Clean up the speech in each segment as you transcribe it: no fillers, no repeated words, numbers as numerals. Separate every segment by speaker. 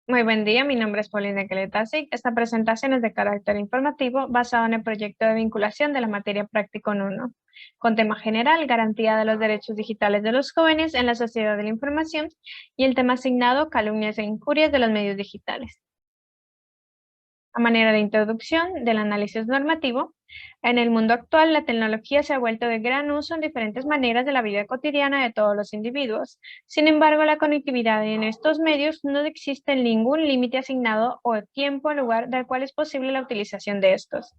Speaker 1: Muy buen día, mi nombre es Paulina Keletasi. Esta presentación es de carácter informativo basado en el proyecto de vinculación de la materia práctica en 1, con tema general, garantía de los derechos digitales de los jóvenes en la sociedad de la información, y el tema asignado, calumnias e injurias de los medios digitales. A manera de introducción del análisis normativo, en el mundo actual la tecnología se ha vuelto de gran uso en diferentes maneras de la vida cotidiana de todos los individuos. Sin embargo, la conectividad en estos medios no existe ningún límite asignado o tiempo o lugar del cual es posible la utilización de estos.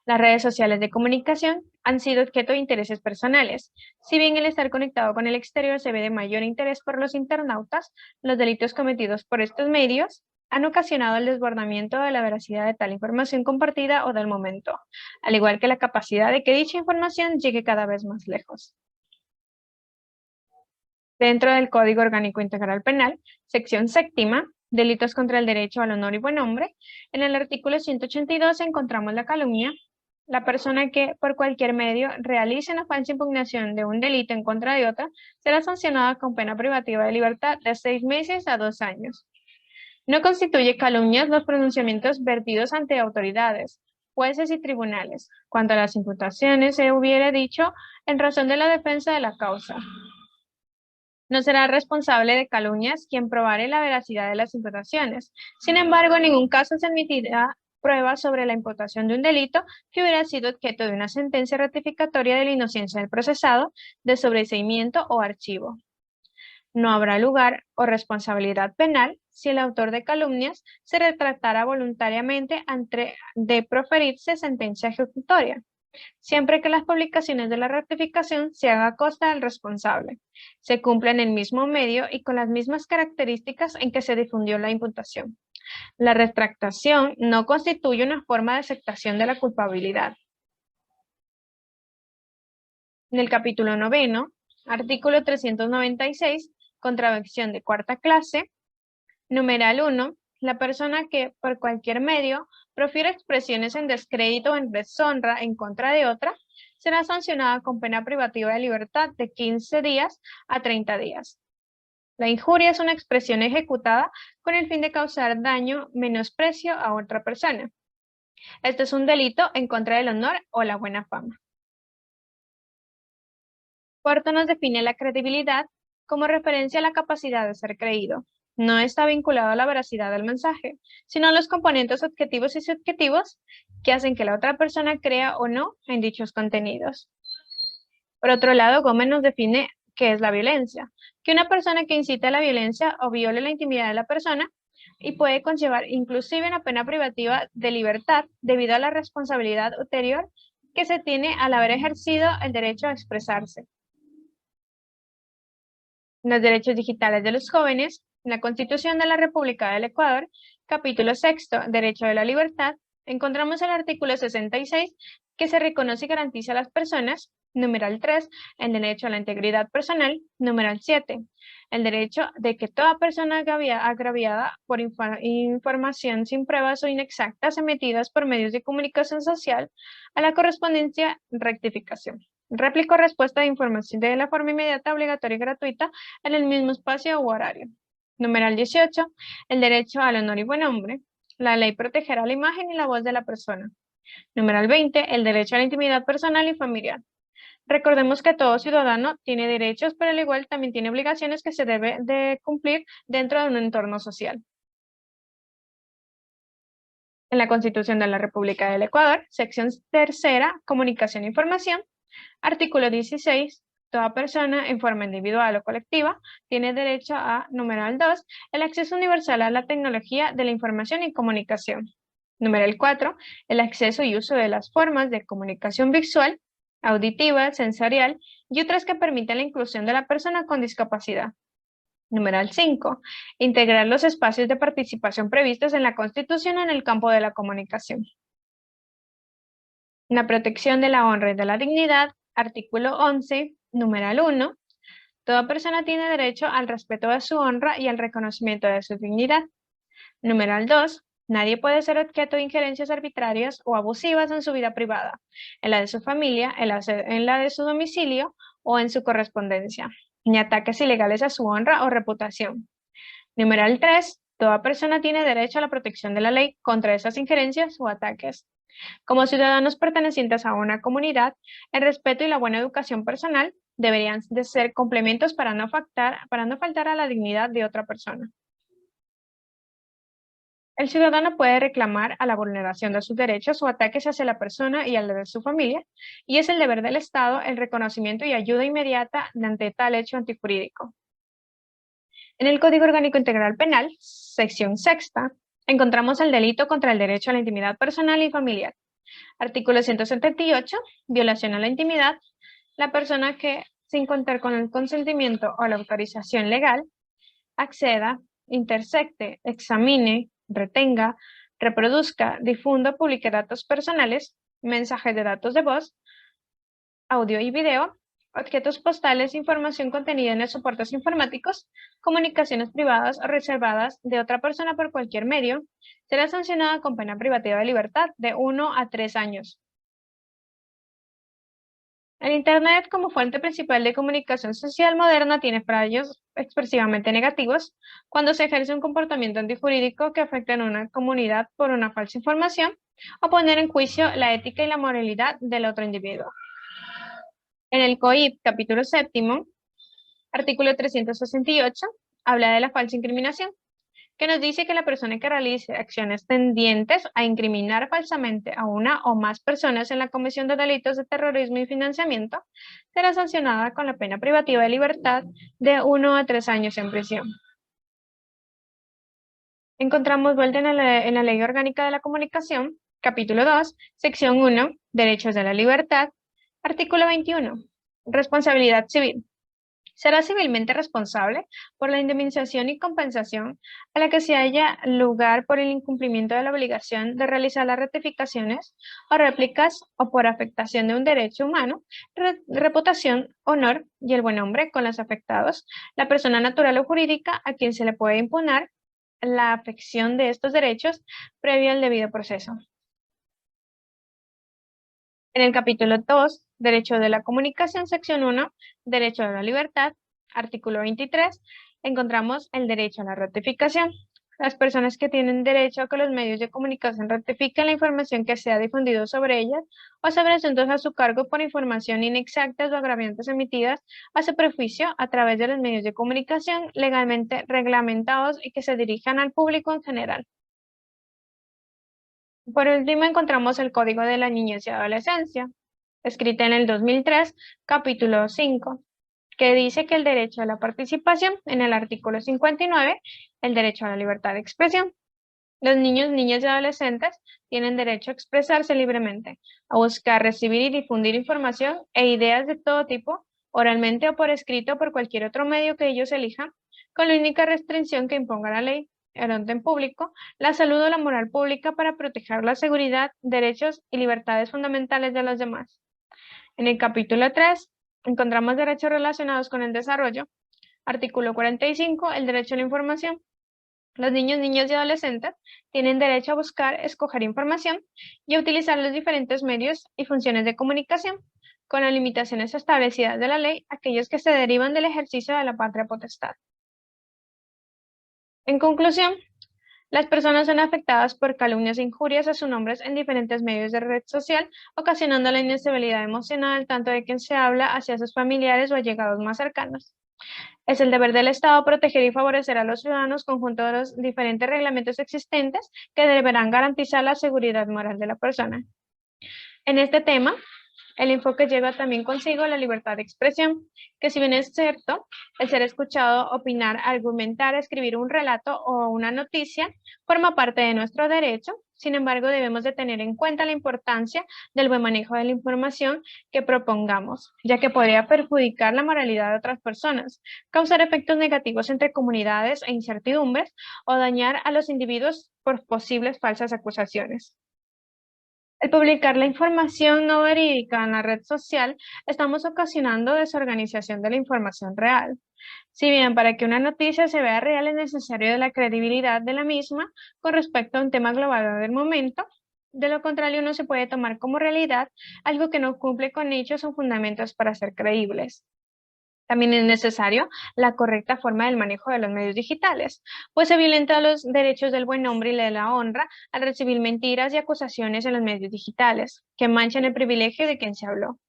Speaker 1: Las redes sociales de comunicación han sido objeto de intereses personales. Si bien el estar conectado con el exterior se ve de mayor interés por los internautas, los delitos cometidos por estos medios han ocasionado el desbordamiento de la veracidad de tal información compartida o del momento, al igual que la capacidad de que dicha información llegue cada vez más lejos. Dentro del Código Orgánico Integral Penal, sección séptima, delitos contra el derecho al honor y buen nombre, en el artículo 182 encontramos la calumnia. La persona que, por cualquier medio, realice una falsa impugnación de un delito en contra de otra, será sancionada con pena privativa de libertad de 6 meses a 2 años. No constituye calumnias los pronunciamientos vertidos ante autoridades, jueces y tribunales, cuando a las imputaciones se hubiere dicho en razón de la defensa de la causa. No será responsable de calumnias quien probare la veracidad de las imputaciones. Sin embargo, en ningún caso se admitirá pruebas sobre la imputación de un delito que hubiera sido objeto de una sentencia ratificatoria de la inocencia del procesado, de sobreseimiento o archivo. No habrá lugar o responsabilidad penal si el autor de calumnias se retractara voluntariamente antes de proferirse sentencia ejecutoria, siempre que las publicaciones de la ratificación se haga a costa del responsable, se cumpla en el mismo medio y con las mismas características en que se difundió la imputación. La retractación no constituye una forma de aceptación de la culpabilidad. En el capítulo 9, artículo 396, contravención de cuarta clase, numeral 1, la persona que por cualquier medio profiere expresiones en descrédito o en deshonra en contra de otra, será sancionada con pena privativa de libertad de 15 días a 30 días. La injuria es una expresión ejecutada con el fin de causar daño, menosprecio a otra persona. Este es un delito en contra del honor o la buena fama. Cuarto, nos define la credibilidad como referencia a la capacidad de ser creído. No está vinculado a la veracidad del mensaje, sino a los componentes objetivos y subjetivos que hacen que la otra persona crea o no en dichos contenidos. Por otro lado, Gómez nos define qué es la violencia, que una persona que incite a la violencia o viole la intimidad de la persona y puede conllevar inclusive una pena privativa de libertad debido a la responsabilidad ulterior que se tiene al haber ejercido el derecho a expresarse. Los derechos digitales de los jóvenes, la Constitución de la República del Ecuador, capítulo 6, Derecho de la Libertad, encontramos el artículo 66 que se reconoce y garantiza a las personas, numeral 3, el derecho a la integridad personal, numeral 7, el derecho de que toda persona agraviada por información sin pruebas o inexactas emitidas por medios de comunicación social a la correspondencia rectificación. Réplica o respuesta de información de la forma inmediata, obligatoria y gratuita en el mismo espacio u horario. Numeral 18. El derecho al honor y buen nombre. La ley protegerá la imagen y la voz de la persona. Numeral 20. El derecho a la intimidad personal y familiar. Recordemos que todo ciudadano tiene derechos, pero al igual también tiene obligaciones que se debe de cumplir dentro de un entorno social. En la Constitución de la República del Ecuador, sección tercera, comunicación e información, artículo 16, toda persona en forma individual o colectiva tiene derecho a, numeral 2, el acceso universal a la tecnología de la información y comunicación. Numeral 4, el acceso y uso de las formas de comunicación visual, auditiva, sensorial y otras que permitan la inclusión de la persona con discapacidad. Numeral 5. Integrar los espacios de participación previstos en la Constitución en el campo de la comunicación. La protección de la honra y de la dignidad, artículo 11, numeral 1. Toda persona tiene derecho al respeto de su honra y al reconocimiento de su dignidad. Numeral 2. Nadie puede ser objeto de injerencias arbitrarias o abusivas en su vida privada, en la de su familia, en la de su domicilio o en su correspondencia, ni ataques ilegales a su honra o reputación. Numeral 3. Toda persona tiene derecho a la protección de la ley contra esas injerencias o ataques. Como ciudadanos pertenecientes a una comunidad, el respeto y la buena educación personal deberían de ser complementos para no faltar a la dignidad de otra persona. El ciudadano puede reclamar a la vulneración de sus derechos o ataques hacia la persona y al de su familia, y es el deber del Estado el reconocimiento y ayuda inmediata ante tal hecho antijurídico. En el Código Orgánico Integral Penal, sección sexta, encontramos el delito contra el derecho a la intimidad personal y familiar. Artículo 178, violación a la intimidad. La persona que, sin contar con el consentimiento o la autorización legal, acceda, intersecte, examine, retenga, reproduzca, difunda o publique datos personales, mensajes de datos de voz, audio y video, objetos postales, información contenida en los soportes informáticos, comunicaciones privadas o reservadas de otra persona por cualquier medio, será sancionada con pena privativa de libertad de 1 a 3 años. El Internet como fuente principal de comunicación social moderna tiene fallos expresivamente negativos cuando se ejerce un comportamiento antijurídico que afecta a una comunidad por una falsa información o poner en juicio la ética y la moralidad del otro individuo. En el COIP, capítulo séptimo, artículo 368, habla de la falsa incriminación, que nos dice que la persona que realice acciones tendientes a incriminar falsamente a una o más personas en la comisión de delitos de terrorismo y financiamiento será sancionada con la pena privativa de libertad de 1 a 3 años en prisión. Encontramos vuelta en la Ley Orgánica de la Comunicación, capítulo 2, sección 1, Derechos de la Libertad, artículo 21, responsabilidad civil. Será civilmente responsable por la indemnización y compensación a la que se haya lugar por el incumplimiento de la obligación de realizar las rectificaciones o réplicas o por afectación de un derecho humano, reputación, honor y el buen nombre con los afectados, la persona natural o jurídica a quien se le puede imputar la afección de estos derechos previo al debido proceso. En el capítulo 2, Derecho de la Comunicación, sección 1, Derecho a la Libertad, artículo 23, encontramos el derecho a la ratificación. Las personas que tienen derecho a que los medios de comunicación ratifiquen la información que se ha difundido sobre ellas o sobre asuntos a su cargo por información inexactas o agraviantes emitidas a su prejuicio a través de los medios de comunicación legalmente reglamentados y que se dirijan al público en general. Por último, encontramos el Código de la Niñez y Adolescencia, escrita en el 2003, capítulo 5, que dice que el derecho a la participación, en el artículo 59, el derecho a la libertad de expresión. Los niños, niñas y adolescentes tienen derecho a expresarse libremente, a buscar, recibir y difundir información e ideas de todo tipo, oralmente o por escrito o por cualquier otro medio que ellos elijan, con la única restricción que imponga la ley, el orden público, la salud o la moral pública para proteger la seguridad, derechos y libertades fundamentales de los demás. En el capítulo 3 encontramos derechos relacionados con el desarrollo. Artículo 45, el derecho a la información. Los niños, niñas y adolescentes tienen derecho a buscar, escoger información y a utilizar los diferentes medios y funciones de comunicación, con las limitaciones establecidas de la ley, aquellos que se derivan del ejercicio de la patria potestad. En conclusión, las personas son afectadas por calumnias e injurias a sus nombres en diferentes medios de red social, ocasionando la inestabilidad emocional tanto de quien se habla hacia sus familiares o allegados más cercanos. Es el deber del Estado proteger y favorecer a los ciudadanos conjunto de los diferentes reglamentos existentes que deberán garantizar la seguridad moral de la persona. En este tema, el enfoque lleva también consigo la libertad de expresión, que si bien es cierto, el ser escuchado, opinar, argumentar, escribir un relato o una noticia forma parte de nuestro derecho, sin embargo debemos de tener en cuenta la importancia del buen manejo de la información que propongamos, ya que podría perjudicar la moralidad de otras personas, causar efectos negativos entre comunidades e incertidumbres o dañar a los individuos por posibles falsas acusaciones. Al publicar la información no verídica en la red social, estamos ocasionando desorganización de la información real. Si bien para que una noticia se vea real es necesario la credibilidad de la misma con respecto a un tema global del momento, de lo contrario no se puede tomar como realidad algo que no cumple con hechos o fundamentos para ser creíbles. También es necesario la correcta forma del manejo de los medios digitales, pues se violentan los derechos del buen nombre y de la honra al recibir mentiras y acusaciones en los medios digitales, que manchan el privilegio de quien se habló.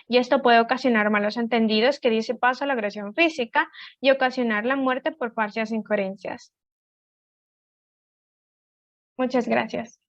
Speaker 1: Y esto puede ocasionar malos entendidos que dice paso a la agresión física y ocasionar la muerte por falsas incoherencias. Muchas gracias.